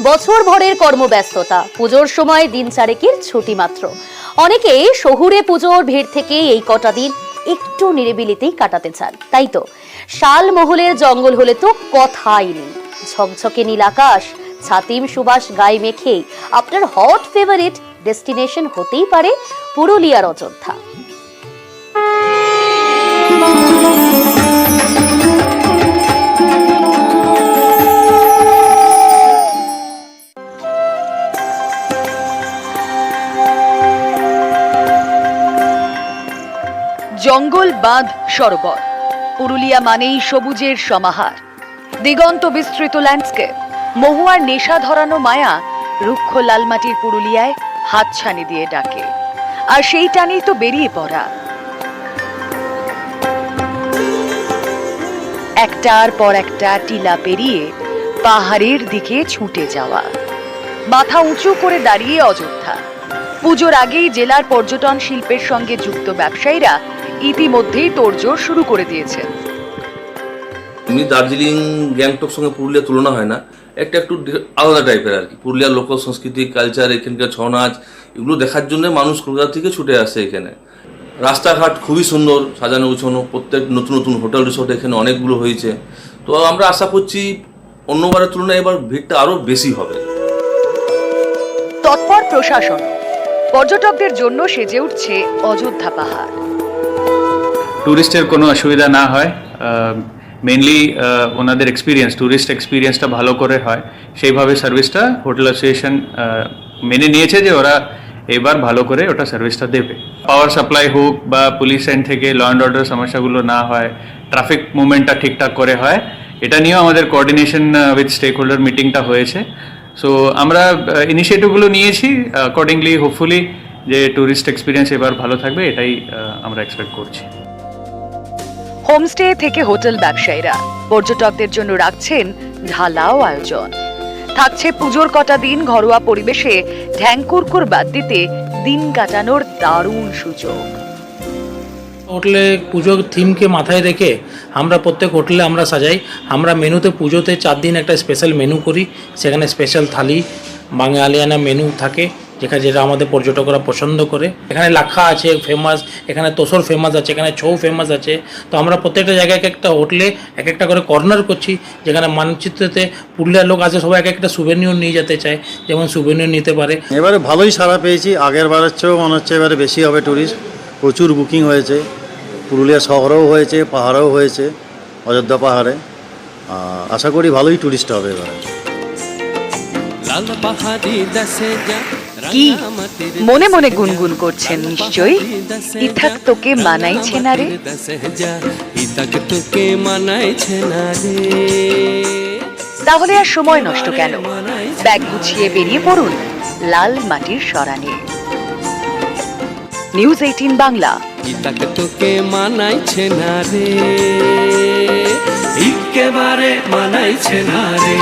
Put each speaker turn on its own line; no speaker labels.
বছর ভরের কর্মব্যস্ততা, পুজোর সময় দিন চারেকের ছুটি মাত্র। অনেকে শহুরে পুজোর ভিড় থেকে এই কটা দিন একটু নিরিবিলিতেই কাটাতে চান। তাই তো শালমহলের জঙ্গল হলে তো কথাই নেই। ঝকঝকে নীল আকাশ, ছাতিম সুবাস গায়ে মেখে আপনার হট ফেভারিট ডেস্টিনেশন হতেই পারে পুরুলিয়ার অযোধ্যা। জঙ্গল, বাঁধ, সরোবর, পুরুলিয়া মানেই সবুজের সমাহার। দিগন্ত বিস্তৃত ল্যান্ডস্কেপ, মহুয়ার নেশা ধরানো মায়া রুক্ষ লালমাটির পুরুলিয়ায় হাতছানি দিয়ে ডাকে। আর সেই টানেই তো বেরিয়ে পড়া, একটার পর একটা টিলা পেরিয়ে পাহাড়ের দিকে ছুটে যাওয়া। মাথা উঁচু করে দাঁড়িয়ে অযোধ্যা। পুজোর আগেই জেলার পর্যটন শিল্পের সঙ্গে যুক্ত ব্যবসায়ীরা ইতিমধ্যেই তোড়জোড় শুরু করে দিয়েছেন।
দার্জিলিং, গ্যাংটক সঙ্গে পুরুলিয়া তুলনা হয় না, একটু আলাদা টাইপের আর কি। পুরুলিয়ার লোক সংস্কৃতি, কালচার, এখানকার ছৌ নাচ, এগুলো দেখার জন্য মানুষ কলকাতা থেকে ছুটে আসে এখানে। রাস্তাঘাট খুবই সুন্দর, সাজানো গুছানো, প্রত্যেক নতুন নতুন হোটেল রিসোর্ট এখানে অনেকগুলো হয়েছে। তো আমরা আশা করছি অন্যবারের তুলনায় এবার ভিড়টা আরো বেশি হবে।
তৎপর প্রশাসন, পর্যটকদের জন্য সেজে উঠছে অযোধ্যা পাহাড়।
টুরিস্টের কোনো অসুবিধা না হয়, মেনলি ওনাদের এক্সপিরিয়েন্স, ট্যুরিস্ট এক্সপিরিয়েন্সটা ভালো করে হয়, সেইভাবে সার্ভিসটা হোটেল অ্যাসোসিয়েশন মেনে নিয়েছে যে ওরা এবার ভালো করে ওটা সার্ভিসটা দেবে। পাওয়ার সাপ্লাই হোক বা পুলিশ এন্ড থেকে ল অ্যান্ড অর্ডার সমস্যাগুলো না হয়, ট্রাফিক মুভমেন্টটা ঠিকঠাক করে হয়, এটা নিয়েও আমাদের কোঅর্ডিনেশন উইথ স্টেক হোল্ডার মিটিংটা হয়েছে। সো আমরা ইনিশিয়েটিভগুলো নিয়েছি, অ্যাকর্ডিংলি হোপফুলি যে ট্যুরিস্ট এক্সপিরিয়েন্স এবার ভালো থাকবে, এটাই আমরা এক্সপেক্ট করছি।
হোমস্টে থেকে হোটেল ব্যবসায়ীরা পর্যটকদের জন্য রাখছেন ঢালাও আয়োজন। থাকছে পুজোর কটা দিন ঘরোয়া পরিবেশে ঢ্যাংকুরকুর বাদ দিতে দিন কাটানোর দারুণ সুযোগ।
হোটেলে পুজোর থিমকে মাথায় রেখে আমরা প্রত্যেক হোটেলে আমরা সাজাই। আমরা মেনুতে পুজোতে 4 দিন একটা স্পেশাল মেনু করি, সেখানে স্পেশাল থালি বাঙালিয়ানা মেনু থাকে, যেটা আমাদের পর্যটকরা পছন্দ করে। এখানে লাক্ষা আছে ফেমাস, এখানে তোসর ফেমাস আছে, এখানে ছৌ ফেমাস আছে। তো আমরা প্রত্যেকটা জায়গায় এক একটা হোটেলে এক একটা করে কর্নার করছি, যেখানে মানচিত্রতে পুরুলিয়ার লোক আছে, সবাই এক একটা সুভেনির নিয়ে যেতে চায়, যেমন সুভেনির নিতে পারে।
এবারে ভালোই সাড়া পেয়েছি, আগের বারের চেয়েও মনে হচ্ছে এবারে বেশি হবে ট্যুরিস্ট। প্রচুর বুকিং হয়েছে, পুরুলিয়া শহরেও হয়েছে, পাহাড়েও হয়েছে, অযোধ্যা পাহাড়ে। আশা করি ভালোই ট্যুরিস্ট হবে এবারে।
কি মনে মনে গুনগুন করছেন নিশ্চয়ই, ইথাক তোকে মানাইছে না রে। তাহলে আর সময় নষ্ট কেন, ব্যাগ গুছিয়ে বেরিয়ে পড়ুন লাল মাটির সরানে। নিউজ 18 বাংলা।
ইতাকে তোকে মানাইছে না রে, একেবারে মানাইছে না রে।